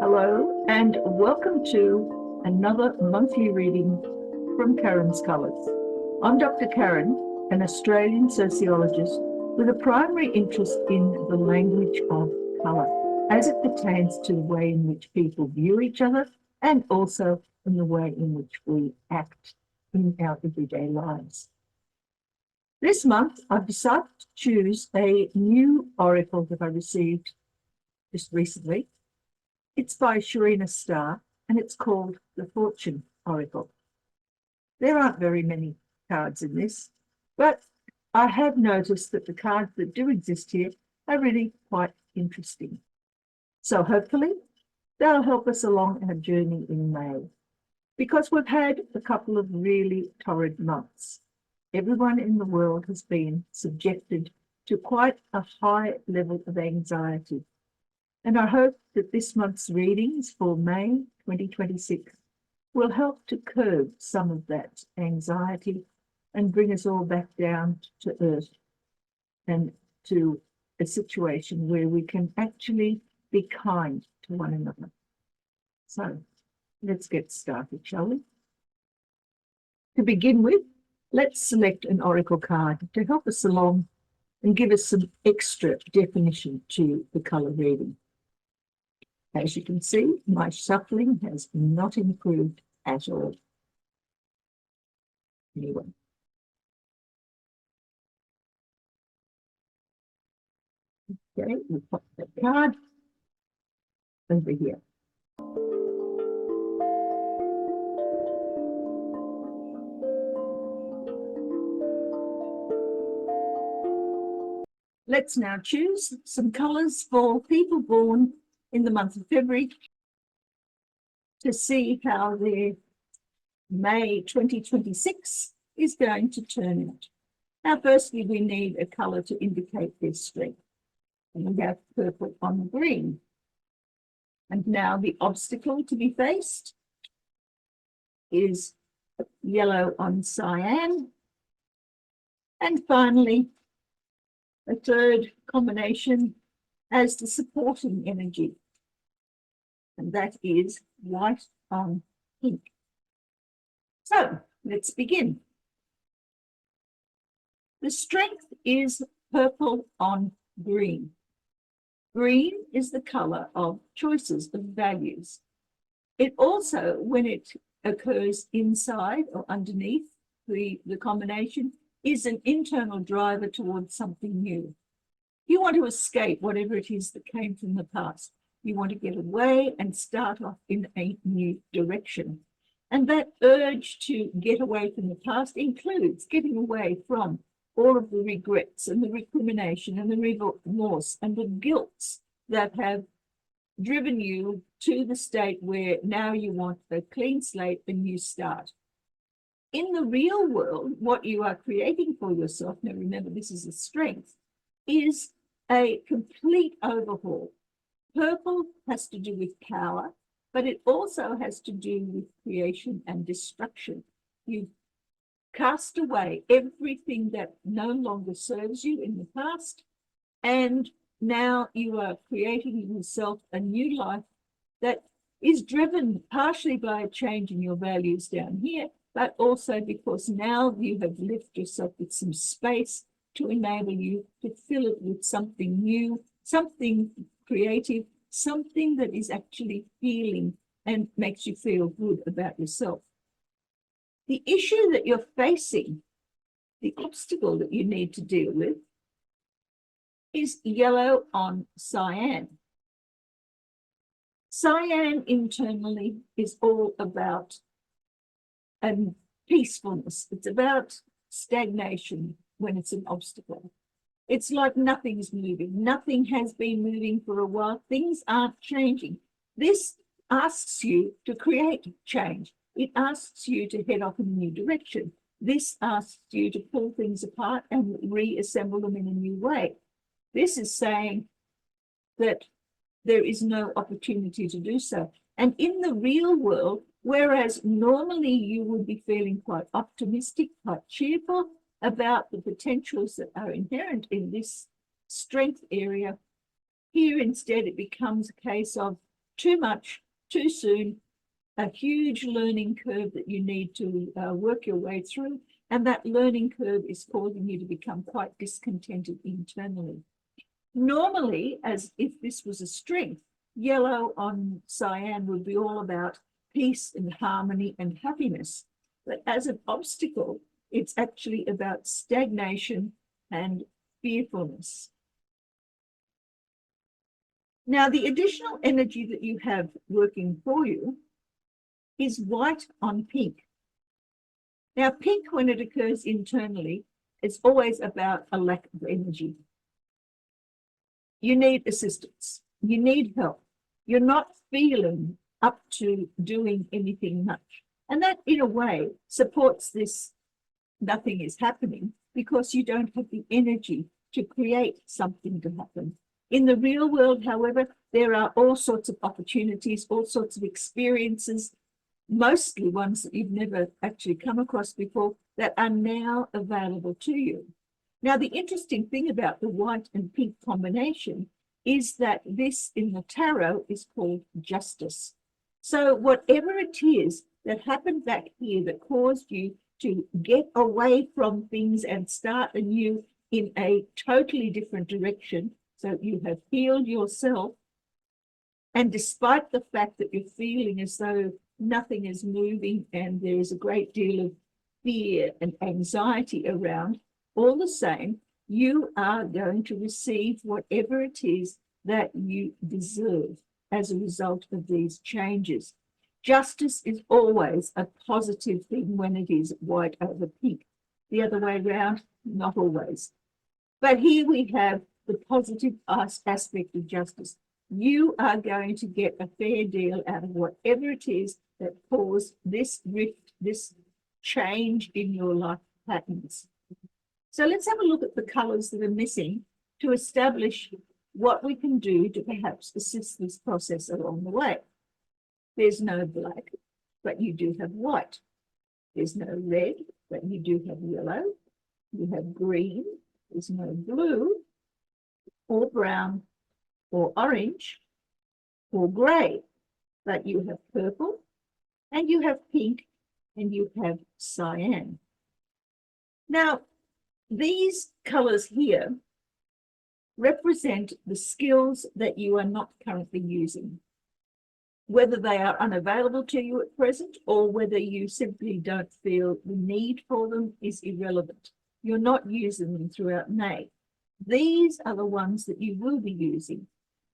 Hello, and welcome to another monthly reading from Karen's Colours. I'm Dr. Karen, an Australian sociologist with a primary interest in the language of colour as it pertains to the way in which people view each other and also in the way in which we act in our everyday lives. This month, I've decided to choose a new oracle that I received just recently. It's by Sharina Starr, and it's called the Fortune Oracle. There aren't very many cards in this, but I have noticed that the cards that do exist here are really quite interesting. So hopefully they'll help us along our journey in May, because we've had a couple of really torrid months. Everyone in the world has been subjected to quite a high level of anxiety. And I hope that this month's readings for May 2026 will help to curb some of that anxiety and bring us all back down to earth and to a situation where we can actually be kind to one another. So let's get started, shall we? To begin with, let's select an oracle card to help us along and give us some extra definition to the colour reading. As you can see, my shuffling has not improved at all. Anyway. Okay, we'll pop the card over here. Let's now choose some colours for people born in the month of February to see how their May 2026 is going to turn out. Now, firstly, we need a colour to indicate their strength. And we have purple on green. And now the obstacle to be faced is yellow on cyan. And finally, a third combination as the supporting energy, and that is white on pink. So let's begin. The strength is purple on green. Green is the color of choices, of values. It also, when it occurs inside or underneath the combination, is an internal driver towards something new. You want to escape whatever it is that came from the past. You want to get away and start off in a new direction. And that urge to get away from the past includes getting away from all of the regrets and the recrimination and the remorse and the guilt that have driven you to the state where now you want a clean slate, a new start. In the real world, what you are creating for yourself, now remember this is a strength, is a complete overhaul. Purple has to do with power, but it also has to do with creation and destruction. You cast away everything that no longer serves you in the past, and now you are creating yourself a new life that is driven partially by a change in your values down here, but also because now you have left yourself with some space to enable you to fill it with something new, something creative, something that is actually healing and makes you feel good about yourself. The issue that you're facing, the obstacle that you need to deal with, is yellow on cyan. Cyan internally is all about peacefulness. It's about stagnation when it's an obstacle. It's like nothing's moving. Nothing has been moving for a while. Things aren't changing. This asks you to create change. It asks you to head off in a new direction. This asks you to pull things apart and reassemble them in a new way. This is saying that there is no opportunity to do so. And in the real world, whereas normally you would be feeling quite optimistic, quite cheerful about the potentials that are inherent in this strength area, here instead it becomes a case of too much, too soon, a huge learning curve that you need to work your way through. And that learning curve is causing you to become quite discontented internally. Normally, as if this was a strength, yellow on cyan would be all about peace and harmony and happiness. But as an obstacle, it's actually about stagnation and fearfulness. Now, the additional energy that you have working for you is white on pink. Now, pink, when it occurs internally, is always about a lack of energy. You need assistance. You need help. You're not feeling up to doing anything much. And that, in a way, supports this nothing is happening because you don't have the energy to create something to happen. In the real world, however, there are all sorts of opportunities, all sorts of experiences, mostly ones that you've never actually come across before, that are now available to you. Now, the interesting thing about the white and pink combination is that this in the tarot is called justice. So whatever it is that happened back here that caused you to get away from things and start anew in a totally different direction, so you have healed yourself, and despite the fact that you're feeling as though nothing is moving and there is a great deal of fear and anxiety around, all the same, you are going to receive whatever it is that you deserve as a result of these changes. Justice is always a positive thing when it is white over pink. The other way around, not always. But here we have the positive aspect of justice. You are going to get a fair deal out of whatever it is that caused this rift, this change in your life patterns. So let's have a look at the colours that are missing to establish what we can do to perhaps assist this process along the way. There's no black, but you do have white. There's no red, but you do have yellow. You have green. There's no blue or brown or orange or grey, but you have purple and you have pink and you have cyan. Now, these colours here represent the skills that you are not currently using. Whether they are unavailable to you at present or whether you simply don't feel the need for them is irrelevant. You're not using them throughout May. These are the ones that you will be using.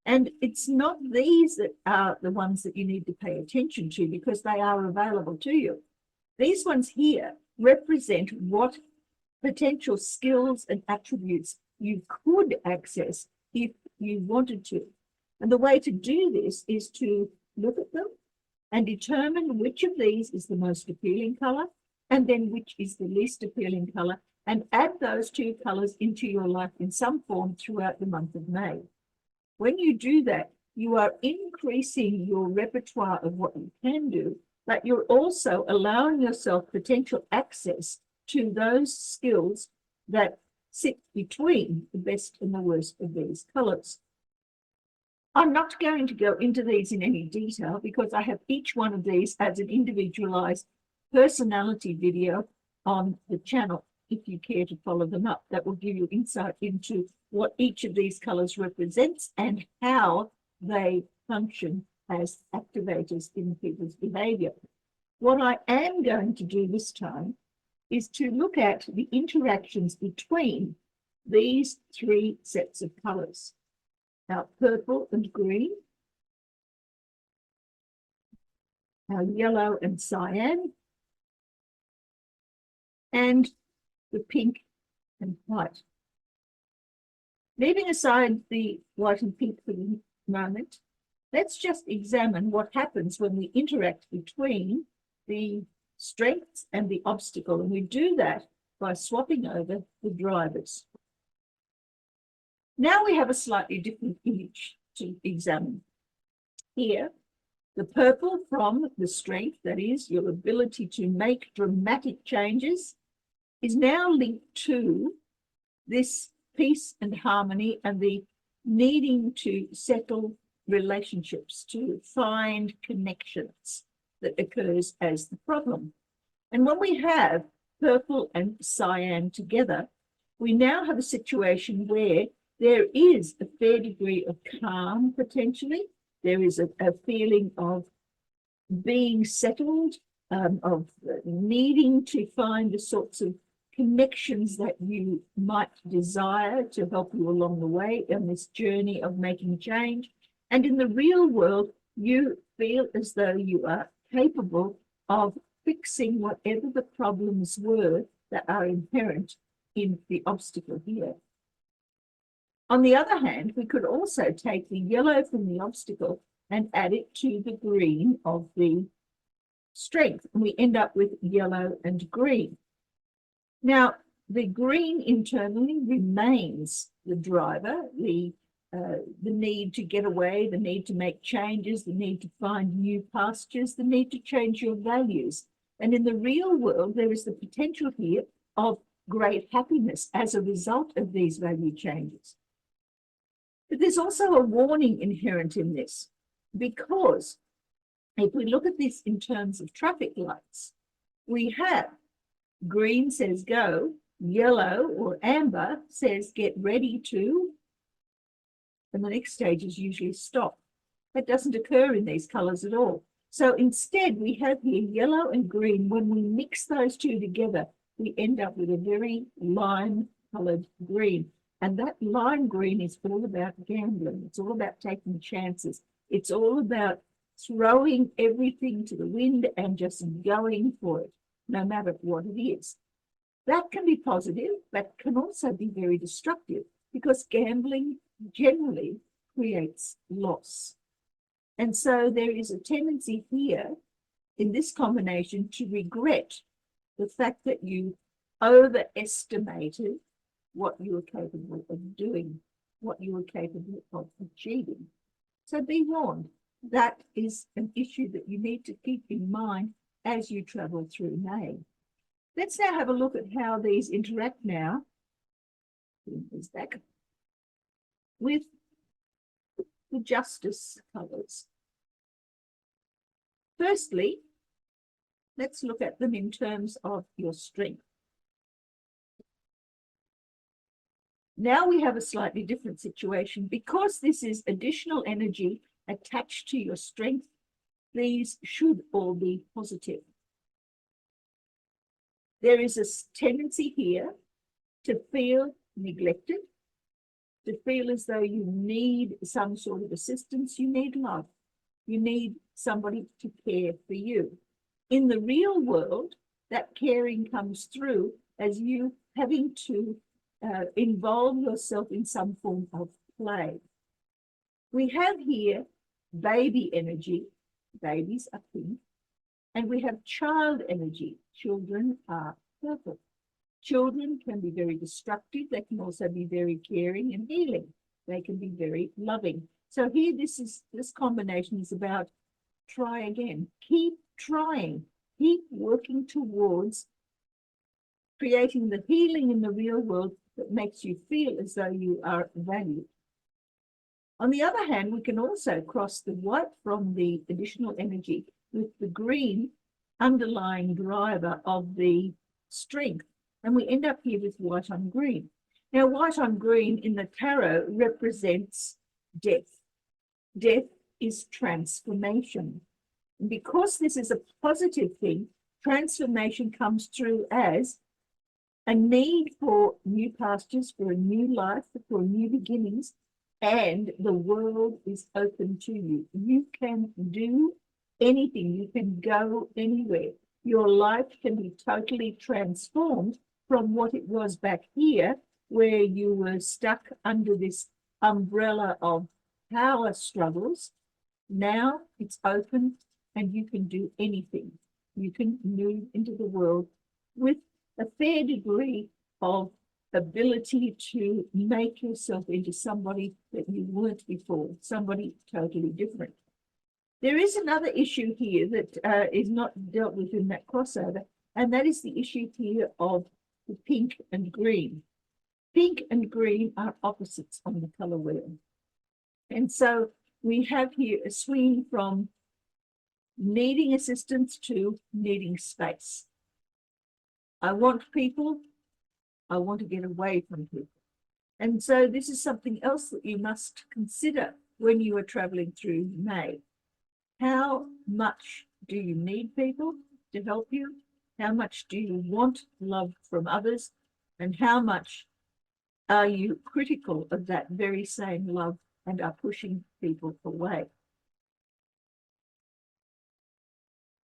And it's not these that are the ones that you need to pay attention to because they are available to you. These ones here represent what potential skills and attributes you could access if you wanted to. And the way to do this is to look at them and determine which of these is the most appealing color and then which is the least appealing color, and add those two colors into your life in some form throughout the month of May. When you do that, you are increasing your repertoire of what you can do, but you're also allowing yourself potential access to those skills that sit between the best and the worst of these colors. I'm not going to go into these in any detail because I have each one of these as an individualized personality video on the channel. If you care to follow them up, that will give you insight into what each of these colors represents and how they function as activators in people's behavior. What I am going to do this time is to look at the interactions between these three sets of colors. Our purple and green, our yellow and cyan, and the pink and white. Leaving aside the white and pink for the moment, let's just examine what happens when we interact between the strengths and the obstacle. And we do that by swapping over the drivers. Now we have a slightly different image to examine. Here, the purple from the strength, that is your ability to make dramatic changes, is now linked to this peace and harmony and the needing to settle relationships, to find connections that occurs as the problem. And when we have purple and cyan together, we now have a situation where there is a fair degree of calm potentially. There is a feeling of being settled, of needing to find the sorts of connections that you might desire to help you along the way on this journey of making change. And in the real world, you feel as though you are capable of fixing whatever the problems were that are inherent in the obstacle here. On the other hand, we could also take the yellow from the obstacle and add it to the green of the strength, and we end up with yellow and green. Now, the green internally remains the driver, the need to get away, the need to make changes, the need to find new pastures, the need to change your values. And in the real world, there is the potential here of great happiness as a result of these value changes. But there's also a warning inherent in this, because if we look at this in terms of traffic lights, we have green says go, yellow or amber says get ready to, and the next stage is usually stop. That doesn't occur in these colors at all. So instead, we have here yellow and green. When we mix those two together, we end up with a very lime-colored green. And that lime green is all about gambling. It's all about taking chances. It's all about throwing everything to the wind and just going for it, no matter what it is. That can be positive, but can also be very destructive, because gambling generally creates loss. And so there is a tendency here in this combination to regret the fact that you overestimated what you were capable of doing, what you were capable of achieving. So be warned, that is an issue that you need to keep in mind as you travel through May. Let's now have a look at how these interact now with the justice colours. Firstly, let's look at them in terms of your strength. Now we have a slightly different situation. Because this is additional energy attached to your strength, these should all be positive. There is a tendency here to feel neglected, to feel as though you need some sort of assistance, you need love, you need somebody to care for you. In the real world, that caring comes through as you having to involve yourself in some form of play. We have here baby energy, babies are pink, and we have child energy, children are purple. Children can be very destructive. They can also be very caring and healing. They can be very loving. So here, this combination is about try again. Keep trying. Keep working towards creating the healing in the real world that makes you feel as though you are valued. On the other hand, we can also cross the white from the additional energy with the green underlying driver of the strength. And we end up here with white on green. Now, white on green in the tarot represents death. Death is transformation. And because this is a positive thing, transformation comes through as a need for new pastures, for a new life, for new beginnings, and the world is open to you. You can do anything. You can go anywhere. Your life can be totally transformed from what it was back here, where you were stuck under this umbrella of power struggles. Now it's open and you can do anything. You can move into the world with a fair degree of ability to make yourself into somebody that you weren't before, somebody totally different. There is another issue here that is not dealt with in that crossover, and that is the issue here of the pink and green. Pink and green are opposites on the color wheel. And so we have here a swing from needing assistance to needing space. I want people, I want to get away from people. And so this is something else that you must consider when you are traveling through May. How much do you need people to help you? How much do you want love from others? And how much are you critical of that very same love and are pushing people away?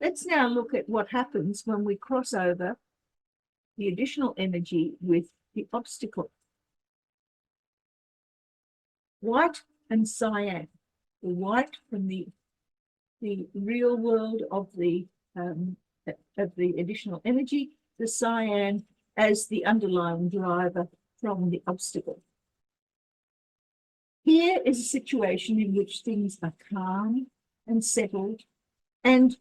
Let's now look at what happens when we cross over the additional energy with the obstacle. White and cyan. The white from the real world of the additional energy, the cyan as the underlying driver from the obstacle. Here is a situation in which things are calm and settled and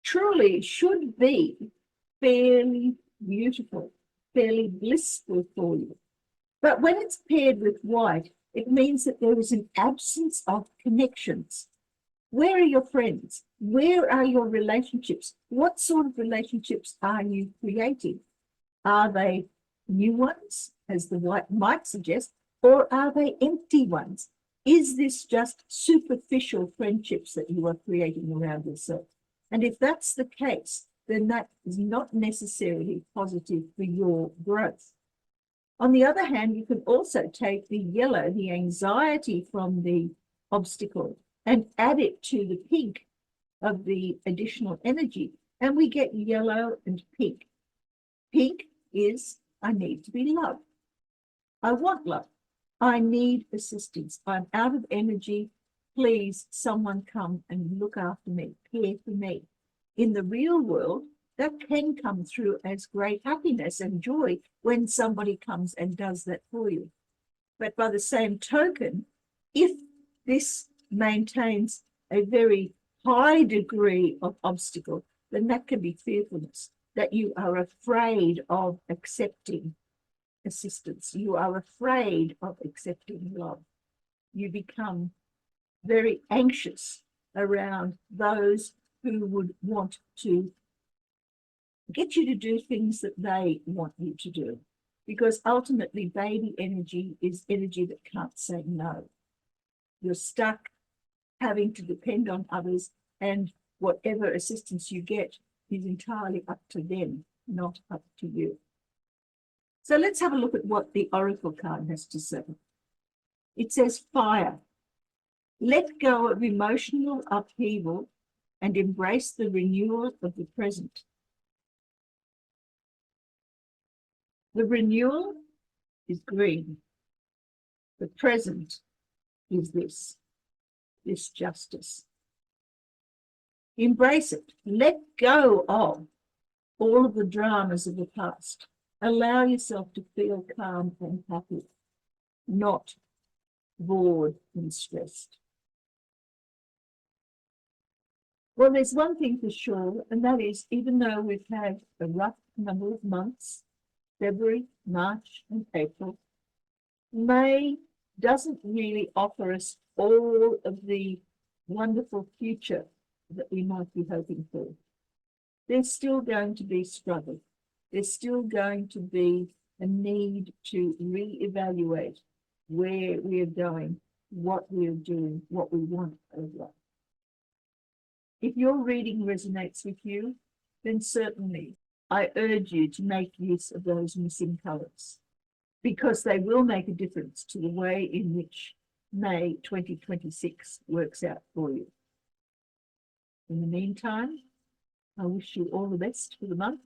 truly should be fairly beautiful, fairly blissful for you. But when it's paired with white, it means that there is an absence of connections. Where are your friends? Where are your relationships? What sort of relationships are you creating? Are they new ones, as the white might suggest, or are they empty ones? Is this just superficial friendships that you are creating around yourself? And if that's the case, then that is not necessarily positive for your growth. On the other hand, you can also take the yellow, the anxiety from the obstacle, and add it to the pink of the additional energy, and we get yellow and pink. Pink is, I need to be loved. I want love. I need assistance. I'm out of energy. Please, someone come and look after me, care for me. In the real world, that can come through as great happiness and joy when somebody comes and does that for you. But by the same token, if this maintains a very high degree of obstacle, then that can be fearfulness, that you are afraid of accepting assistance. You are afraid of accepting love. You become very anxious around those who would want to get you to do things that they want you to do. Because ultimately, baby energy is energy that can't say no. You're stuck having to depend on others, and whatever assistance you get is entirely up to them, not up to you. So let's have a look at what the Oracle card has to say. It says fire. Let go of emotional upheaval and embrace the renewal of the present. The renewal is green. The present is this justice. Embrace it. Let go of all of the dramas of the past. Allow yourself to feel calm and happy, not bored and stressed. Well, there's one thing for sure, and that is, even though we've had a rough number of months, February, March, and April, May doesn't really offer us all of the wonderful future that we might be hoping for. There's still going to be struggle. There's still going to be a need to reevaluate where we are going, what we are doing, what we want out of life. If your reading resonates with you, then certainly I urge you to make use of those missing colours, because they will make a difference to the way in which May 2026 works out for you. In the meantime, I wish you all the best for the month,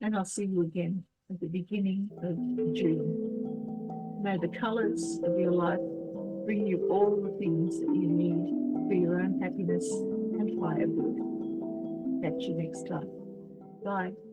and I'll see you again at the beginning of June. May the colours of your life bring you all the things that you need for your own happiness and higher good. Catch you next time. Bye.